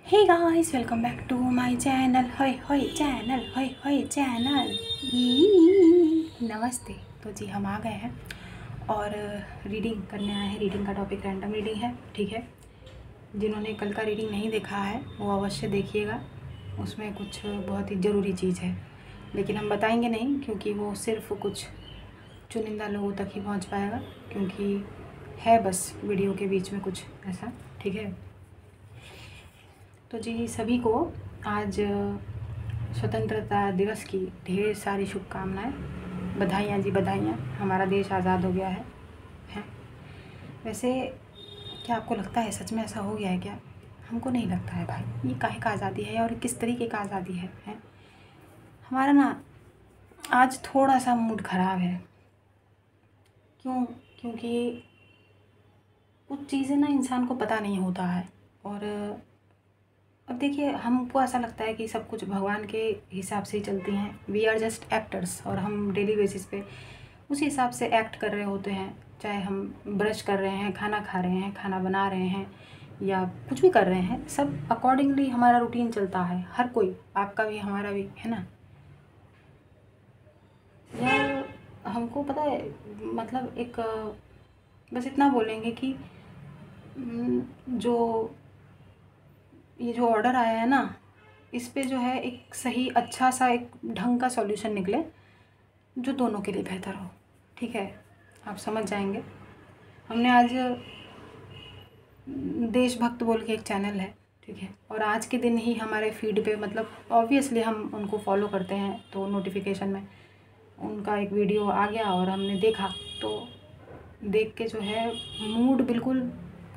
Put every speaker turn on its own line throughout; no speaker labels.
Hey guys, welcome back to my channel. होय होय channel, होय होय चैनल। नमस्ते। तो जी हम आ गए हैं और रीडिंग करने आए हैं। रीडिंग का टॉपिक रैंडम रीडिंग है, ठीक है। जिन्होंने कल का रीडिंग नहीं देखा है वो अवश्य देखिएगा, उसमें कुछ बहुत ही ज़रूरी चीज़ है, लेकिन हम बताएंगे नहीं क्योंकि वो सिर्फ कुछ चुनिंदा लोगों तक ही पहुंच पाएगा, क्योंकि है बस वीडियो के बीच में कुछ ऐसा, ठीक है। तो जी सभी को आज स्वतंत्रता दिवस की ढेर सारी शुभकामनाएं, बधाइयाँ जी बधाइयाँ। हमारा देश आज़ाद हो गया है। वैसे क्या आपको लगता है सच में ऐसा हो गया है क्या? हमको नहीं लगता है भाई। ये काहे का आज़ादी है और किस तरीके का आज़ादी है? हमारा ना आज थोड़ा सा मूड ख़राब है। क्यों? क्योंकि कुछ चीज़ें ना इंसान को पता नहीं होता है। और अब देखिए, हमको ऐसा लगता है कि सब कुछ भगवान के हिसाब से ही चलती हैं। वी आर जस्ट एक्टर्स, और हम डेली बेसिस पे उसी हिसाब से एक्ट कर रहे होते हैं। चाहे हम ब्रश कर रहे हैं, खाना खा रहे हैं, खाना बना रहे हैं, या कुछ भी कर रहे हैं, सब अकॉर्डिंगली हमारा रूटीन चलता है। हर कोई, आपका भी हमारा भी, है ना यार। हमको पता है, मतलब एक बस इतना बोलेंगे कि जो ये जो ऑर्डर आया है ना, इस पे जो है एक सही अच्छा सा एक ढंग का सॉल्यूशन निकले जो दोनों के लिए बेहतर हो, ठीक है। आप समझ जाएंगे। हमने आज देशभक्त बोल के एक चैनल है, ठीक है, और आज के दिन ही हमारे फीड पे, मतलब ऑब्वियसली हम उनको फॉलो करते हैं, तो नोटिफिकेशन में उनका एक वीडियो आ गया और हमने देखा। तो देख के जो है मूड बिल्कुल,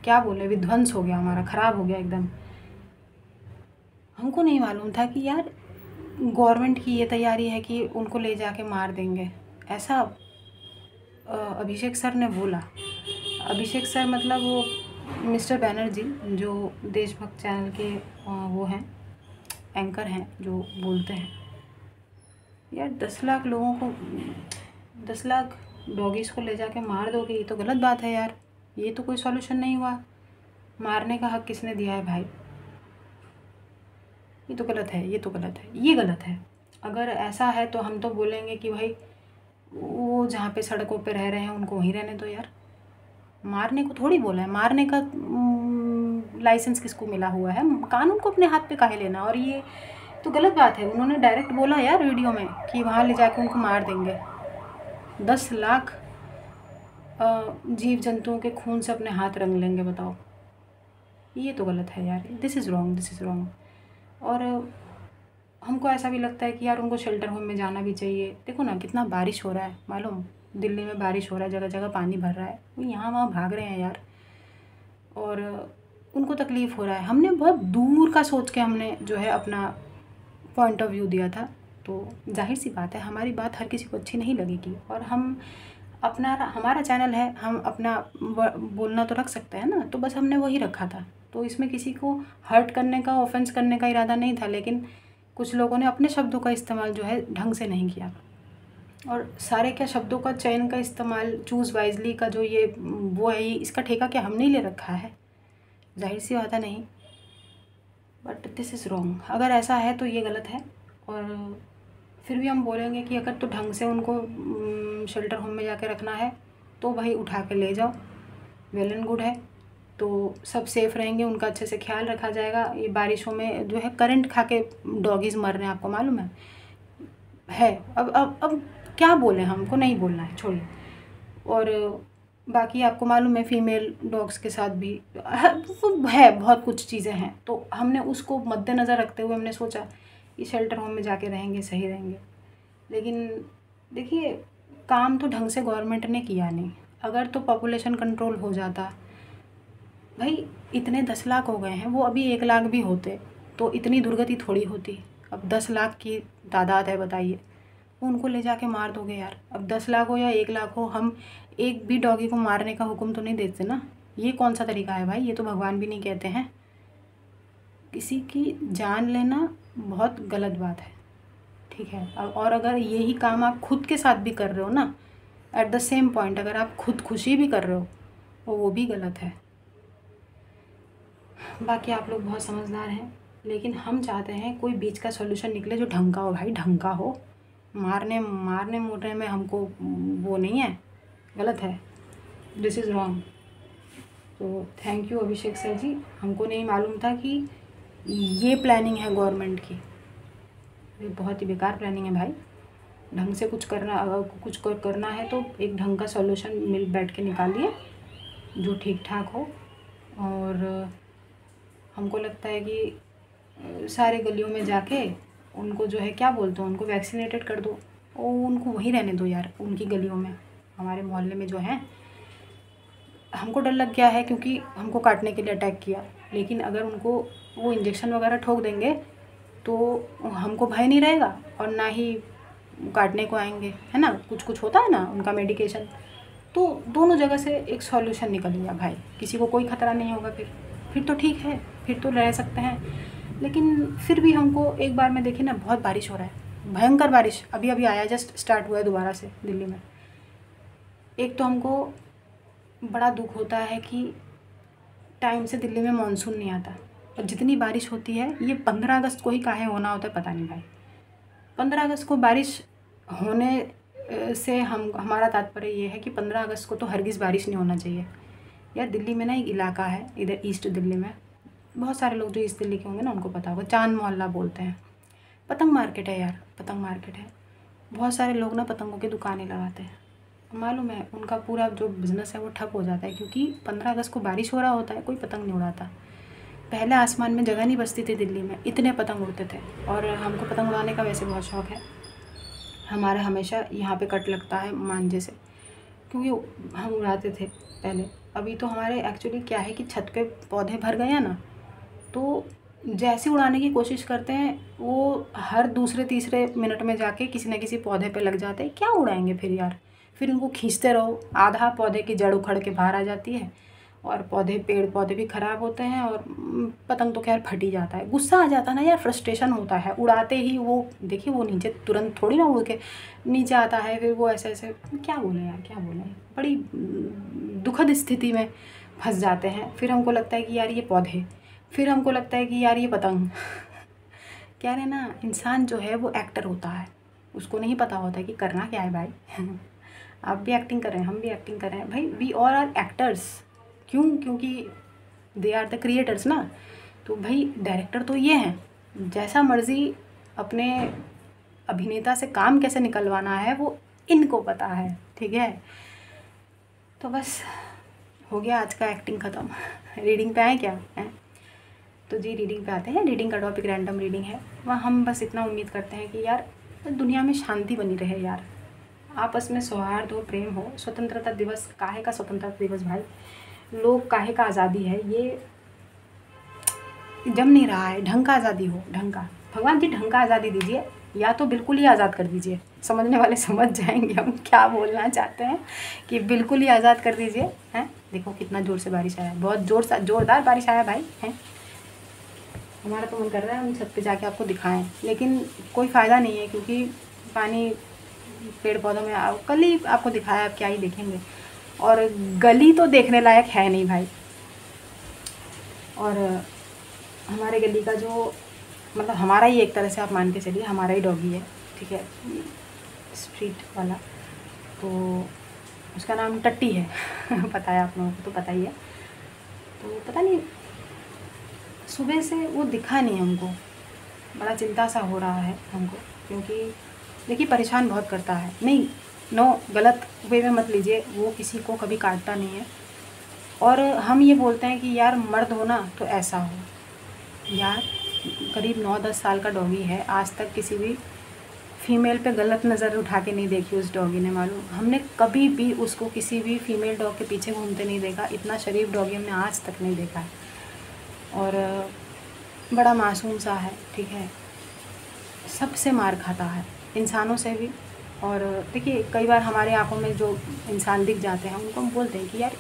क्या बोले, विध्वंस हो गया हमारा, ख़राब हो गया एकदम। हमको नहीं मालूम था कि यार गवर्नमेंट की ये तैयारी है कि उनको ले जाके मार देंगे, ऐसा अभिषेक सर ने बोला। अभिषेक सर मतलब वो मिस्टर बैनर्जी, जो देशभक्त चैनल के वो हैं, एंकर हैं, जो बोलते हैं। यार 10 लाख लोगों को, 10 लाख डॉगीज़ को ले जाके मार दोगे, ये तो गलत बात है यार। ये तो कोई सॉल्यूशन नहीं हुआ। मारने का हक किसने दिया है भाई? ये तो गलत है, ये तो गलत है, ये गलत है। अगर ऐसा है तो हम तो बोलेंगे कि भाई वो जहाँ पे सड़कों पे रह रहे हैं उनको वहीं रहने दो यार। मारने को थोड़ी बोला है। मारने का लाइसेंस किसको मिला हुआ है? कानून को अपने हाथ पे काहे लेना? और ये तो गलत बात है। उन्होंने डायरेक्ट बोला यार वीडियो में कि वहाँ ले जाके उनको मार देंगे। 10 लाख जीव जंतुओं के खून से अपने हाथ रंग लेंगे, बताओ। ये तो गलत है यार। This is wrong, this is wrong. और हमको ऐसा भी लगता है कि यार उनको शेल्टर होम में जाना भी चाहिए। देखो ना कितना बारिश हो रहा है, मालूम, दिल्ली में बारिश हो रहा है, जगह जगह पानी भर रहा है, वो यहाँ वहाँ भाग रहे हैं यार, और उनको तकलीफ़ हो रहा है। हमने बहुत दूर का सोच के हमने जो है अपना पॉइंट ऑफ व्यू दिया था, तो जाहिर सी बात है हमारी बात हर किसी को अच्छी नहीं लगेगी। और हम अपना, हमारा चैनल है, हम अपना बोलना तो रख सकते हैं ना, तो बस हमने वही रखा था। तो इसमें किसी को हर्ट करने का, ऑफेंस करने का इरादा नहीं था, लेकिन कुछ लोगों ने अपने शब्दों का इस्तेमाल जो है ढंग से नहीं किया। और सारे क्या शब्दों का चयन का इस्तेमाल, चूज़ वाइजली का जो ये वो है, इसका ठेका क्या हमने ही ले रखा है? जाहिर सी बात है नहीं। But this is wrong. अगर ऐसा है तो ये गलत है। और फिर भी हम बोलेंगे कि अगर तो ढंग से उनको शेल्टर होम में जाके रखना है तो भाई उठा के ले जाओ, वेल एंड गुड है। तो सब सेफ़ रहेंगे, उनका अच्छे से ख्याल रखा जाएगा। ये बारिशों में जो है करंट खा के डॉगीज़ मर रहे हैं, आपको मालूम है। अब क्या बोलें, हमको नहीं बोलना है, छोड़िए। और बाकी आपको मालूम है फीमेल डॉग्स के साथ भी है बहुत कुछ चीज़ें हैं, तो हमने उसको मद्देनज़र रखते हुए हमने सोचा कि शेल्टर होम में जाके रहेंगे, सही रहेंगे। लेकिन देखिए, काम तो ढंग से गवर्नमेंट ने किया नहीं। अगर तो पॉपुलेशन कंट्रोल हो जाता भाई, इतने 10 लाख हो गए हैं, वो अभी 1 लाख भी होते तो इतनी दुर्गति थोड़ी होती। अब 10 लाख की तादाद है, बताइए, उनको ले जाके मार दोगे यार। अब 10 लाख हो या 1 लाख हो, हम एक भी डॉगी को मारने का हुक्म तो नहीं देते ना। ये कौन सा तरीका है भाई? ये तो भगवान भी नहीं कहते हैं। किसी की जान लेना बहुत गलत बात है, ठीक है। और अगर यही काम आप खुद के साथ भी कर रहे हो ना, एट द सेम पॉइंट, अगर आप खुदकुशी भी कर रहे हो तो वो भी गलत है। बाकी आप लोग बहुत समझदार हैं, लेकिन हम चाहते हैं कोई बीच का सॉल्यूशन निकले जो ढंग का हो भाई, ढंग का हो। मारने मारने मुरने में हमको वो नहीं है, गलत है, दिस इज़ रॉन्ग। तो थैंक यू अभिषेक सर जी, हमको नहीं मालूम था कि ये प्लानिंग है गवर्नमेंट की। ये बहुत ही बेकार प्लानिंग है भाई। ढंग से कुछ करना, अगर कुछ करना है तो एक ढंग का सॉल्यूशन मिल बैठ के निकालिए जो ठीक ठाक हो। और हमको लगता है कि सारे गलियों में जाके उनको जो है क्या बोलते हैं, उनको वैक्सीनेटेड कर दो और उनको वहीं रहने दो यार, उनकी गलियों में। हमारे मोहल्ले में जो है, हमको डर लग गया है क्योंकि हमको काटने के लिए अटैक किया, लेकिन अगर उनको वो इंजेक्शन वगैरह ठोक देंगे तो हमको भय नहीं रहेगा और ना ही काटने को आएंगे, है ना। कुछ कुछ होता है ना उनका मेडिकेशन। तो दोनों जगह से एक सॉल्यूशन निकल गया भाई, किसी को कोई ख़तरा नहीं होगा। फिर तो ठीक है, फिर तो रह सकते हैं। लेकिन फिर भी हमको एक बार में देखिए ना, बहुत बारिश हो रहा है, भयंकर बारिश अभी अभी आया, जस्ट स्टार्ट हुआ है दोबारा से दिल्ली में। एक तो हमको बड़ा दुख होता है कि टाइम से दिल्ली में मानसून नहीं आता, और जितनी बारिश होती है ये 15 अगस्त को ही काहे होना होता है पता नहीं भाई। 15 अगस्त को बारिश होने से हमारा तात्पर्य ये है कि 15 अगस्त को तो हरगिज़ बारिश नहीं होना चाहिए यार। दिल्ली में ना एक इलाका है इधर ईस्ट दिल्ली में, बहुत सारे लोग जो ईस्ट दिल्ली के होंगे ना उनको पता होगा, चांद मोहल्ला बोलते हैं। पतंग मार्केट है यार, पतंग मार्केट है। बहुत सारे लोग ना पतंगों की दुकानें लगाते हैं, मालूम है उनका पूरा जो बिज़नेस है वो ठप हो जाता है क्योंकि 15 अगस्त को बारिश हो रहा होता है, कोई पतंग नहीं उड़ाता। पहले आसमान में जगह नहीं बचती थी दिल्ली में, इतने पतंग उड़ते थे। और हमको पतंग उड़ाने का वैसे बहुत शौक़ है, हमारे हमेशा यहाँ पे कट लगता है मांझे से, क्योंकि हम उड़ाते थे पहले। अभी तो हमारे एक्चुअली क्या है कि छत पे पौधे भर गए हैं ना, तो जैसे उड़ाने की कोशिश करते हैं वो हर दूसरे तीसरे मिनट में जाके किसी न किसी पौधे पे लग जाते हैं। क्या उड़ाएंगे फिर यार, फिर उनको खींचते रहो, आधा पौधे की जड़ उखड़ के बाहर आ जाती है और पेड़ पौधे भी ख़राब होते हैं और पतंग तो खैर फट ही जाता है। गुस्सा आ जाता है ना यार, फ्रस्ट्रेशन होता है। उड़ाते ही वो देखिए वो नीचे तुरंत थोड़ी ना उड़ के नीचे आता है, फिर वो ऐसे ऐसे क्या बोलें यार, क्या बोलें, बड़ी दुखद स्थिति में फंस जाते हैं। फिर हमको लगता है कि यार ये पौधे, फिर हमको लगता है कि यार ये पतंग। क्या है ना, इंसान जो है वो एक्टर होता है, उसको नहीं पता होता है कि करना क्या है भाई। आप भी एक्टिंग कर रहे हैं, हम भी एक्टिंग कर रहे हैं भाई, वी ऑल आर एक्टर्स। क्यों? क्योंकि दे आर द क्रिएटर्स ना। तो भाई डायरेक्टर तो ये हैं, जैसा मर्ज़ी अपने अभिनेता से काम कैसे निकलवाना है वो इनको पता है, ठीक है। तो बस हो गया आज का एक्टिंग ख़त्म। रीडिंग पे आए क्या हैं? तो जी रीडिंग पे आते हैं। रीडिंग का टॉपिक रैंडम रीडिंग है। वहाँ हम बस इतना उम्मीद करते हैं कि यार दुनिया में शांति बनी रहे यार, आपस में सौहार्द हो, प्रेम हो। स्वतंत्रता दिवस काहे का स्वतंत्रता दिवस भाई, लोग काहे का आज़ादी है, ये जम नहीं रहा है। ढंग का आज़ादी हो, ढंग का। भगवान जी ढंग का आज़ादी दीजिए, या तो बिल्कुल ही आज़ाद कर दीजिए। समझने वाले समझ जाएंगे हम क्या बोलना चाहते हैं, कि बिल्कुल ही आज़ाद कर दीजिए। हैं, देखो कितना ज़ोर से बारिश आया है, बहुत ज़ोरदार बारिश आया भाई। हैं, हमारा तो मन कर रहा है हम छत पे जाके आपको दिखाएं, लेकिन कोई फ़ायदा नहीं है क्योंकि पानी पेड़ पौधों में कल ही आपको दिखाया, आप क्या ही देखेंगे। और गली तो देखने लायक है नहीं भाई। और हमारे गली का जो मतलब हमारा ही एक तरह से आप मान के चलिए, हमारा ही डॉगी है, ठीक है, स्ट्रीट वाला। तो उसका नाम टट्टी है। पता है आप लोगों को, तो पता ही है। तो पता नहीं सुबह से वो दिखा नहीं हमको, बड़ा चिंता सा हो रहा है हमको, क्योंकि देखिए परेशान बहुत करता है। नहीं, नो, गलत वे में मत लीजिए, वो किसी को कभी काटता नहीं है। और हम ये बोलते हैं कि यार मर्द हो ना तो ऐसा हो। यार करीब 9-10 साल का डॉगी है, आज तक किसी भी फीमेल पे गलत नज़र उठा के नहीं देखी उस डॉगी ने। मालूम, हमने कभी भी उसको किसी भी फीमेल डॉग के पीछे घूमते नहीं देखा। इतना शरीफ डॉगी हमने आज तक नहीं देखा है। और बड़ा मासूम सा है, ठीक है, सबसे मार खाता है, इंसानों से भी। और देखिए कई बार हमारे आंखों में जो इंसान दिख जाते हैं उनको हम बोलते हैं कि यार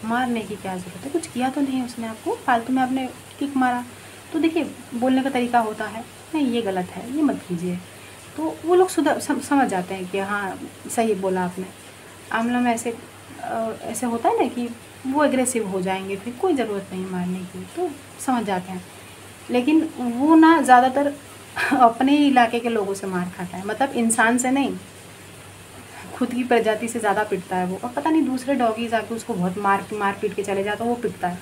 मारने की क्या ज़रूरत है, कुछ किया तो नहीं उसने आपको, फालतू में आपने किक मारा। तो देखिए बोलने का तरीका होता है, नहीं ये गलत है, ये मत कीजिए। तो वो लोग समझ जाते हैं कि हाँ सही बोला आपने। आमला में ऐसे होता है ना कि वो एग्रेसिव हो जाएंगे, फिर कोई ज़रूरत नहीं मारने की, तो समझ जाते हैं। लेकिन वो ना ज़्यादातर अपने ही इलाके के लोगों से मार खाता है, मतलब इंसान से नहीं, खुद की प्रजाति से ज़्यादा पिटता है वो। और पता नहीं दूसरे डॉगीज़ आके उसको बहुत मार पीट के चले जाते हैं, वो पिटता है।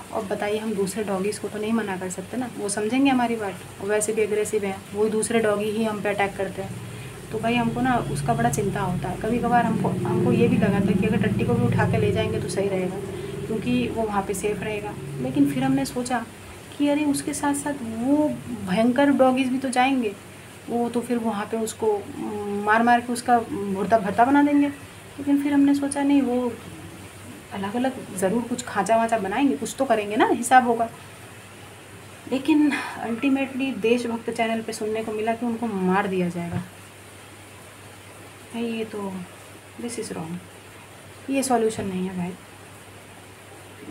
और बताइए, हम दूसरे डॉगीज़ को तो नहीं मना कर सकते ना, वो समझेंगे हमारी बात, और वैसे भी एग्रेसिव हैं, वही दूसरे डॉगी ही हम पे अटैक करते हैं। तो भाई हमको ना उसका बड़ा चिंता होता है। कभी कभार हमको ये भी लगा था कि अगर टट्टी को भी उठा के ले जाएंगे तो सही रहेगा, क्योंकि वो वहाँ पे सेफ़ रहेगा। लेकिन फिर हमने सोचा कि अरे उसके साथ साथ वो भयंकर डॉगीज़ भी तो जाएंगे, वो तो फिर वहाँ पे उसको मार मार के उसका मुर्दा भरता बना देंगे। लेकिन फिर हमने सोचा नहीं, वो अलग अलग ज़रूर कुछ खाँचा वाँचा बनाएंगे, कुछ तो करेंगे ना, हिसाब होगा। लेकिन अल्टीमेटली देशभक्त चैनल पे सुनने को मिला कि उनको मार दिया जाएगा। भाई ये तो दिस इज़ रॉन्ग, ये सॉल्यूशन नहीं है भाई।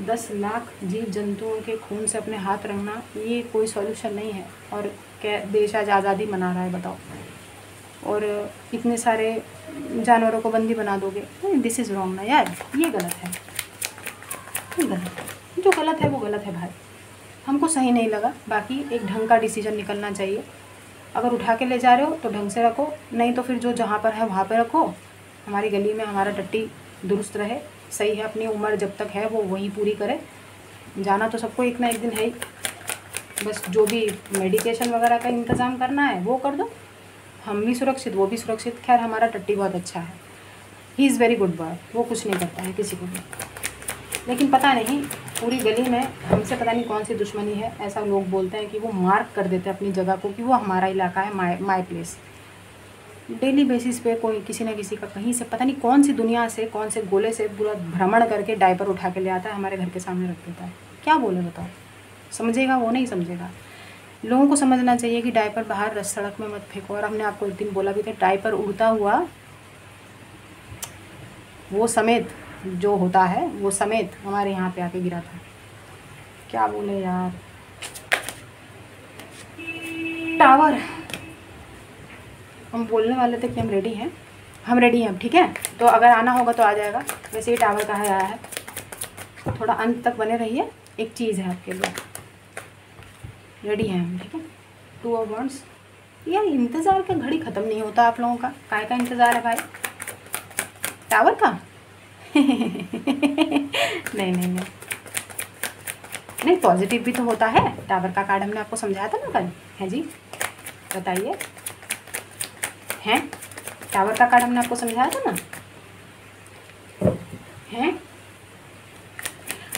10 लाख जीव जंतुओं के खून से अपने हाथ रंगना, ये कोई सॉल्यूशन नहीं है। और क्या देश आज आज़ादी मना रहा है बताओ, और इतने सारे जानवरों को बंदी बना दोगे? दिस इज़ रॉन्ग ना यार, ये गलत है, ये गलत है। जो गलत है वो गलत है भाई, हमको सही नहीं लगा। बाकी एक ढंग का डिसीजन निकलना चाहिए। अगर उठा के ले जा रहे हो तो ढंग से रखो, नहीं तो फिर जो जहाँ पर है वहाँ पे रखो। हमारी गली में हमारा टट्टी दुरुस्त रहे, सही है, अपनी उम्र जब तक है वो वही पूरी करे। जाना तो सबको एक ना एक दिन है ही, बस जो भी मेडिकेशन वगैरह का इंतज़ाम करना है वो कर दो, हम भी सुरक्षित, वो भी सुरक्षित। खैर हमारा टट्टी बहुत अच्छा है, he is very good boy, वो कुछ नहीं करता है किसी को भी। लेकिन पता नहीं पूरी गली में हमसे पता नहीं कौन सी दुश्मनी है, ऐसा लोग बोलते हैं कि वो मार्क कर देते हैं अपनी जगह को कि वो हमारा इलाका है, माय प्लेस। डेली बेसिस पे कोई किसी न किसी का कहीं से पता नहीं कौन सी दुनिया से, कौन से गोले से पूरा भ्रमण करके डायपर उठा के ले आता है, हमारे घर के सामने रख देता है। क्या बोले बताओ, समझेगा वो? नहीं समझेगा। लोगों को समझना चाहिए कि डायपर बाहर सड़क में मत फेंको। और हमने आपको एक दिन बोला भी था, डायपर उड़ता हुआ वो समेत जो होता है वो समेत हमारे यहाँ पे आके गिरा था। क्या बोले यार। टावर, हम बोलने वाले थे कि हम रेडी हैं, हम रेडी हैं अब, ठीक है। तो अगर आना होगा तो आ जाएगा। वैसे ही टावर कहाँ आया है, थोड़ा अंत तक बने रहिए, एक चीज़ है आपके लिए, रेडी हैं हम, ठीक है। 2 और 1 यार, इंतज़ार का घड़ी ख़त्म नहीं होता आप लोगों का। काय का इंतज़ार है भाई, टावर का? नहीं नहीं नहीं नहीं, पॉजिटिव भी तो होता है। टावर का कार्ड हमने आपको समझाया था ना कल, है जी, बताइए। हैं, टावर का कार्ड हमने आपको समझाया था ना, हैं?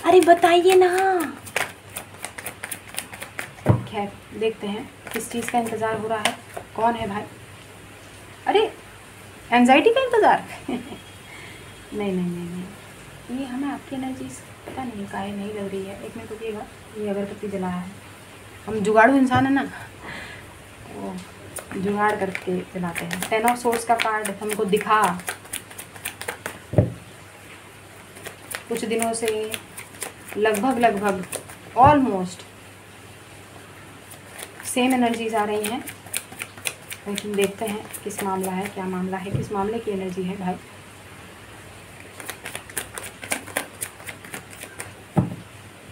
अरे बताइए ना। खैर देखते हैं किस चीज़ का इंतज़ार हो रहा है, कौन है भाई? अरे एंजाइटी का इंतज़ार? नहीं नहीं नहीं नहीं, ये हमें आपकी एनर्जी पता नहीं काहे नहीं लग रही है। एक मिनट रुकिएगा, ये अगरबत्ती जलाया है, हम जुगाड़ू इंसान है ना, तो जुगाड़ करके जलाते हैं। 10 ऑफ सोर्स का कार्ड हमको दिखा कुछ दिनों से, लगभग ऑलमोस्ट सेम एनर्जीज आ रही हैं। लेकिन देखते हैं किस मामला है, क्या मामला है, किस मामले की एनर्जी है भाई।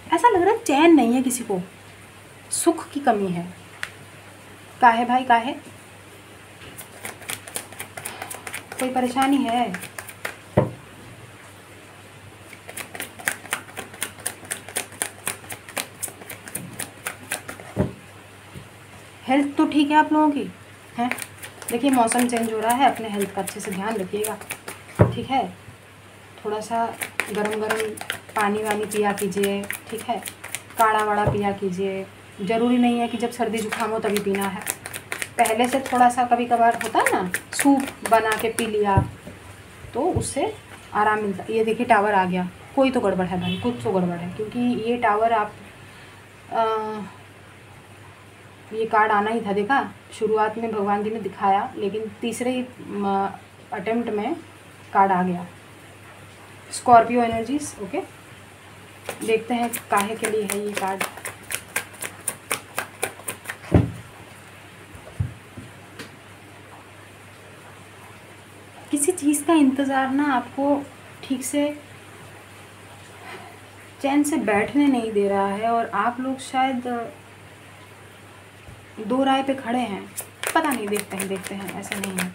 ऐसा लग रहा है चैन नहीं है किसी को, सुख की कमी है। काहे भाई, काहे? कोई परेशानी है? हेल्थ तो ठीक है आप लोगों की है? देखिए मौसम चेंज हो रहा है, अपने हेल्थ का अच्छे से ध्यान रखिएगा, ठीक है। थोड़ा सा गरम गरम पानी वानी पिया कीजिए, ठीक है। काढ़ा वाड़ा पिया कीजिए, ज़रूरी नहीं है कि जब सर्दी जुकाम हो तभी पीना है। पहले से थोड़ा सा कभी कभार होता है ना, सूप बना के पी लिया तो उससे आराम मिलता है। ये देखिए टावर आ गया, कोई तो गड़बड़ है भाई, कुछ तो गड़बड़ है, क्योंकि ये टावर आप ये कार्ड आना ही था। देखा, शुरुआत में भगवान जी ने दिखाया, लेकिन तीसरे अटेम्प्ट में कार्ड आ गया। Scorpio energies, okay. देखते हैं काहे के लिए है ये कार्ड। किसी चीज़ का इंतज़ार ना आपको ठीक से चैन से बैठने नहीं दे रहा है, और आप लोग शायद दो राय पे खड़े हैं, पता नहीं, देखते हैं, ऐसा नहीं है।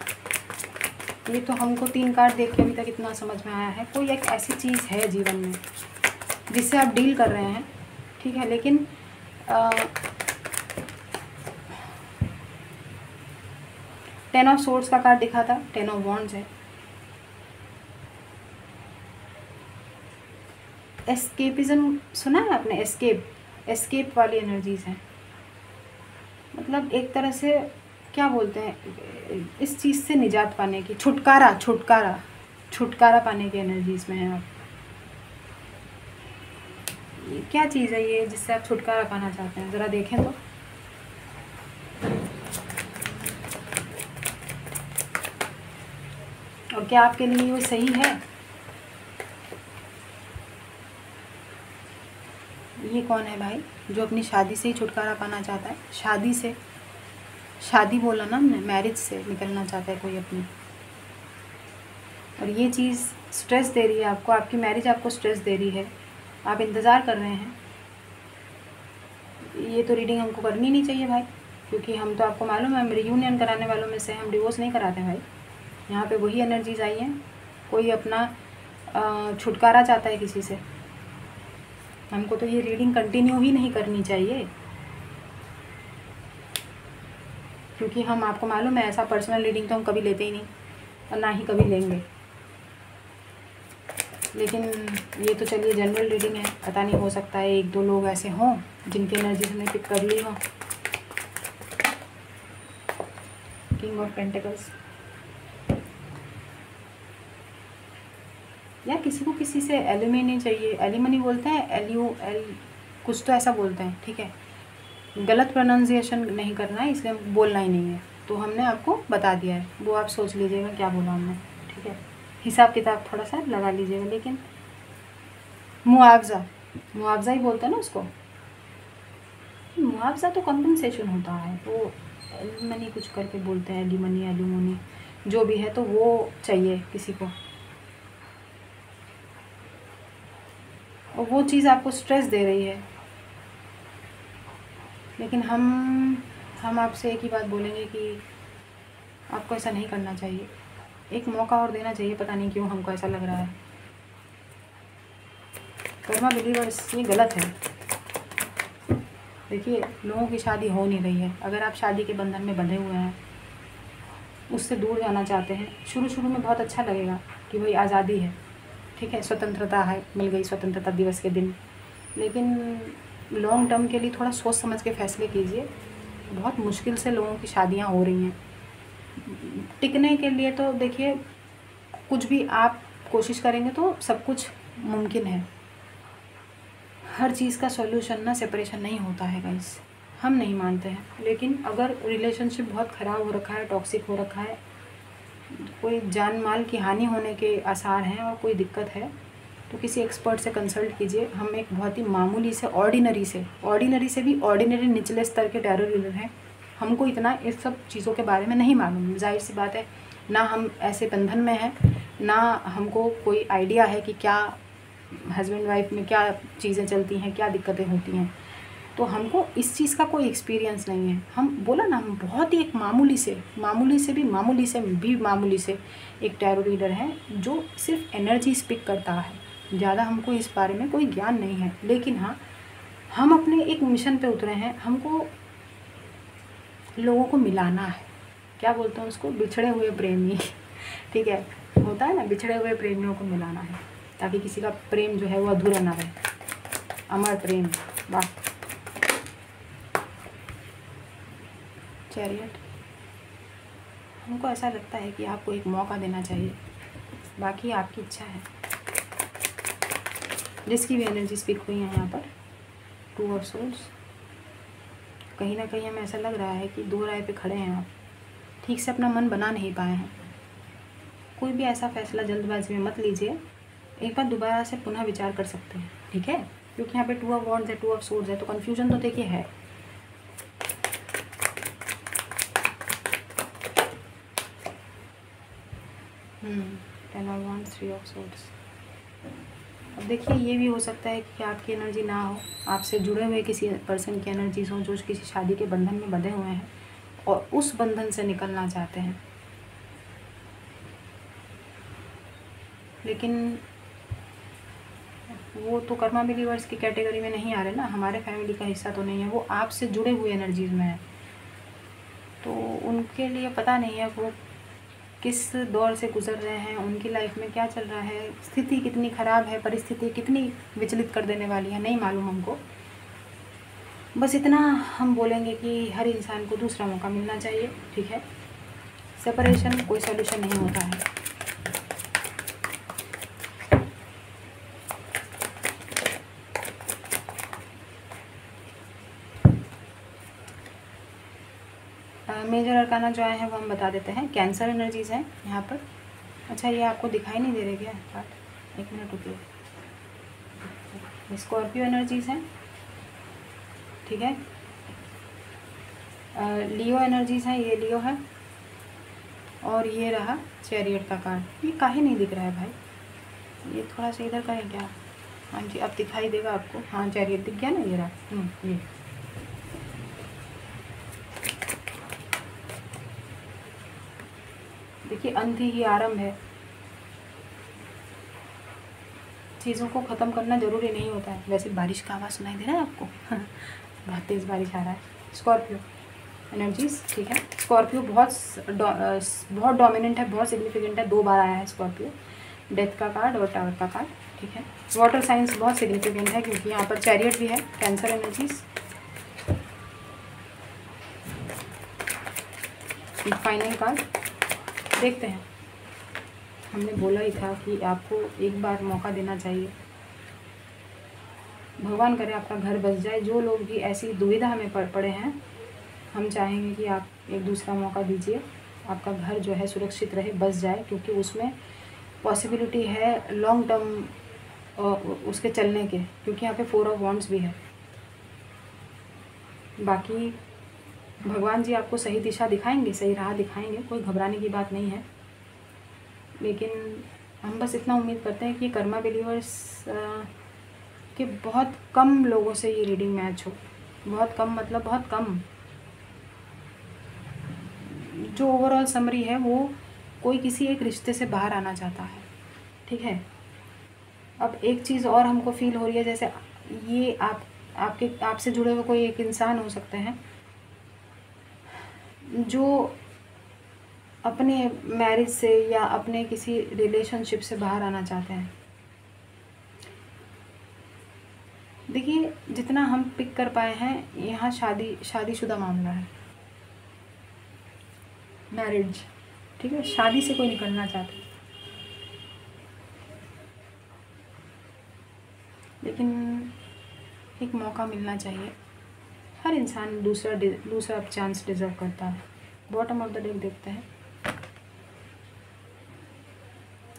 ये तो हमको 3 कार्ड देख के अभी तक इतना समझ में आया है, कोई एक ऐसी चीज़ है जीवन में जिससे आप डील कर रहे हैं, ठीक है, लेकिन 10 ऑफ सोर्ड्स का कार्ड दिखा था, 10 ऑफ वॉन्ड्स है। एस्केपिज्म सुना है आपने? एस्केप वाली एनर्जीज हैं, मतलब एक तरह से क्या बोलते हैं, इस चीज़ से निजात पाने की, छुटकारा पाने की एनर्जीज में हैं आप। ये क्या चीज़ है ये जिससे आप छुटकारा पाना चाहते हैं, ज़रा देखें तो। और क्या आपके लिए वो सही है? ये कौन है भाई जो अपनी शादी से ही छुटकारा पाना चाहता है? शादी बोला ना हमने, मैरिज से निकलना चाहता है कोई अपनी। और ये चीज़ स्ट्रेस दे रही है आपको, आपकी मैरिज आपको स्ट्रेस दे रही है, आप इंतज़ार कर रहे हैं। ये तो रीडिंग हमको करनी नहीं चाहिए भाई, क्योंकि हम तो आपको मालूम है रियूनियन कराने वालों में से, हम डिवोर्स नहीं कराते भाई। यहाँ पे वही एनर्जीज आई हैं, कोई अपना छुटकारा चाहता है किसी से। हमको तो ये रीडिंग कंटिन्यू ही नहीं करनी चाहिए, क्योंकि हम, आपको मालूम है, ऐसा पर्सनल रीडिंग तो हम कभी लेते ही नहीं और ना ही कभी लेंगे। लेकिन ये तो चलिए जनरल रीडिंग है, पता नहीं, हो सकता है 1-2 लोग ऐसे हों जिनकी एनर्जी हमने पिक कर ली हो। किंग ऑफ पेंटिकल्स, या किसी को किसी से एलिमनी चाहिए, एलिमनी बोलते हैं, कुछ तो ऐसा बोलते हैं, ठीक है। गलत प्रोनाउंसिएशन नहीं करना है, इसलिए बोलना ही नहीं है, तो हमने आपको बता दिया है, वो आप सोच लीजिएगा क्या बोला हमने, ठीक है। हिसाब किताब थोड़ा सा लगा लीजिएगा। लेकिन मुआवजा ही बोलते हैं ना उसको, मुआवजा तो कंपनसेशन होता है, तो एलिमनी कुछ करके बोलते हैं, एलिमनी जो भी है, तो वो चाहिए किसी को, और वो चीज़ आपको स्ट्रेस दे रही है। लेकिन हम आपसे एक ही बात बोलेंगे कि आपको ऐसा नहीं करना चाहिए, एक मौका और देना चाहिए। पता नहीं क्यों हमको ऐसा लग रहा है। कर्मा बिलीवर्स, ये गलत है। देखिए, लोगों की शादी हो नहीं रही है, अगर आप शादी के बंधन में बंधे हुए हैं, उससे दूर जाना चाहते हैं, शुरू में बहुत अच्छा लगेगा कि भाई आज़ादी है, ठीक है, स्वतंत्रता है, मिल गई स्वतंत्रता दिवस के दिन। लेकिन लॉन्ग टर्म के लिए थोड़ा सोच समझ के फैसले कीजिए। बहुत मुश्किल से लोगों की शादियां हो रही हैं। टिकने के लिए तो देखिए, कुछ भी आप कोशिश करेंगे तो सब कुछ मुमकिन है। हर चीज़ का सॉल्यूशन ना सेपरेशन नहीं होता है गाइस, हम नहीं मानते हैं। लेकिन अगर रिलेशनशिप बहुत ख़राब हो रखा है, टॉक्सिक हो रखा है, कोई जान माल की हानि होने के आसार हैं और कोई दिक्कत है, तो किसी एक्सपर्ट से कंसल्ट कीजिए। हम एक बहुत ही मामूली से, ऑर्डिनरी से भी ऑर्डिनरी निचले स्तर के टैरो रीडर हैं। हमको इतना इस सब चीज़ों के बारे में नहीं मालूम, जाहिर सी बात है, ना हम ऐसे बंधन में हैं, ना हमको कोई आइडिया है कि क्या हस्बैंड वाइफ में क्या चीज़ें चलती हैं, क्या दिक्कतें होती हैं। तो हमको इस चीज़ का कोई एक्सपीरियंस नहीं है। हम बोला ना, हम बहुत ही एक मामूली से मामूली से एक टैरो रीडर हैं जो सिर्फ एनर्जी स्पिक करता है। ज़्यादा हमको इस बारे में कोई ज्ञान नहीं है। लेकिन हाँ, हम अपने एक मिशन पे उतरे हैं, हमको लोगों को मिलाना है। क्या बोलते हैं उसको, बिछड़े हुए प्रेमी ठीक है, होता है ना, बिछड़े हुए प्रेमियों को मिलाना है, ताकि किसी का प्रेम जो है वो अधूरा ना रहे। अमर प्रेम, वाह। चैरियट, हमको ऐसा लगता है कि आपको एक मौका देना चाहिए, बाकी आपकी इच्छा है। जिसकी भी एनर्जी स्पीक हुई है यहाँ पर, 2 ऑफ सोर्ड्स, कहीं ना कहीं हमें ऐसा लग रहा है कि 2 राय पे खड़े हैं आप, ठीक से अपना मन बना नहीं पाए हैं। कोई भी ऐसा फैसला जल्दबाजी में मत लीजिए, एक बार दोबारा से पुनः विचार कर सकते हैं, ठीक है। क्योंकि यहाँ पे 2 ऑफ वॉन्ड्स है, 2 ऑफ सोर्ड्स है, तो कन्फ्यूजन तो देखिए है। Ten of wands, 3 of swords. देखिए ये भी हो सकता है कि आपकी एनर्जी ना हो, आपसे जुड़े हुए किसी पर्सन की एनर्जीज हों जो किसी शादी के बंधन में बंधे हुए हैं और उस बंधन से निकलना चाहते हैं, लेकिन वो तो कर्मा बिलीवर्स की कैटेगरी में नहीं आ रहे ना, हमारे फैमिली का हिस्सा तो नहीं है, वो आपसे जुड़े हुए एनर्जीज में है। तो उनके लिए पता नहीं है वो किस दौर से गुजर रहे हैं, उनकी लाइफ में क्या चल रहा है, स्थिति कितनी ख़राब है, परिस्थिति कितनी विचलित कर देने वाली है, नहीं मालूम हमको। बस इतना हम बोलेंगे कि हर इंसान को दूसरा मौका मिलना चाहिए, ठीक है। सेपरेशन कोई सॉल्यूशन नहीं होता है। मेजर अरकाना जो आए हैं वो हम बता देते हैं। कैंसर एनर्जीज़ हैं यहाँ पर। अच्छा ये आपको दिखाई नहीं दे रहे क्या पार्ट? एक मिनट रुकिए। स्कॉर्पियो एनर्जीज़ हैं, ठीक है। लियो एनर्जीज़ हैं, ये लियो है। और ये रहा चैरियट का कार्ड। ये काहे नहीं दिख रहा है भाई? ये थोड़ा सा इधर का है क्या? हाँ जी अब दिखाई देगा आपको। हाँ चैरियट दिख गया ना, ये रहा। ये देखिए अंत ही आरंभ है। चीज़ों को ख़त्म करना ज़रूरी नहीं होता है। वैसे बारिश का आवाज़ सुनाई दे रहा है आपको? बहुत तेज़ बारिश आ रहा है। स्कॉर्पियो एनर्जीज, ठीक है। स्कॉर्पियो बहुत डोमिनेंट है, बहुत सिग्निफिकेंट है। 2 बार आया है स्कॉर्पियो, डेथ का कार्ड और टावर का कार्ड, ठीक है। वाटर साइंस बहुत सिग्निफिकेंट है क्योंकि यहाँ पर चैरियट भी है। कैंसर एनर्जीज, फाइनल कार्ड देखते हैं। हमने बोला ही था कि आपको एक बार मौका देना चाहिए। भगवान करे आपका घर बस जाए। जो लोग भी ऐसी दुविधा में पड़े हैं, हम चाहेंगे कि आप एक दूसरा मौका दीजिए, आपका घर जो है सुरक्षित रहे, बस जाए, क्योंकि उसमें पॉसिबिलिटी है लॉन्ग टर्म उसके चलने के, क्योंकि यहाँ पे 4 ऑफ वॉन्ड्स भी है। बाकी भगवान जी आपको सही दिशा दिखाएंगे, सही राह दिखाएंगे, कोई घबराने की बात नहीं है। लेकिन हम बस इतना उम्मीद करते हैं कि कर्मा बिलीवर्स के बहुत कम लोगों से ये रीडिंग मैच हो। बहुत कम मतलब बहुत कम। जो ओवरऑल समरी है वो कोई किसी एक रिश्ते से बाहर आना चाहता है, ठीक है। अब एक चीज़ और हमको फील हो रही है, जैसे ये आपसे जुड़े हुए कोई एक इंसान हो सकते हैं जो अपने मैरिज से या अपने किसी रिलेशनशिप से बाहर आना चाहते हैं। देखिए जितना हम पिक कर पाए हैं, यहाँ शादीशुदा मामला है, मैरिज, ठीक है। शादी से कोई निकलना चाहता है, लेकिन एक मौका मिलना चाहिए। हर इंसान दूसरा चांस डिज़र्व करता है। बॉटम ऑफ द डेक देखते हैं।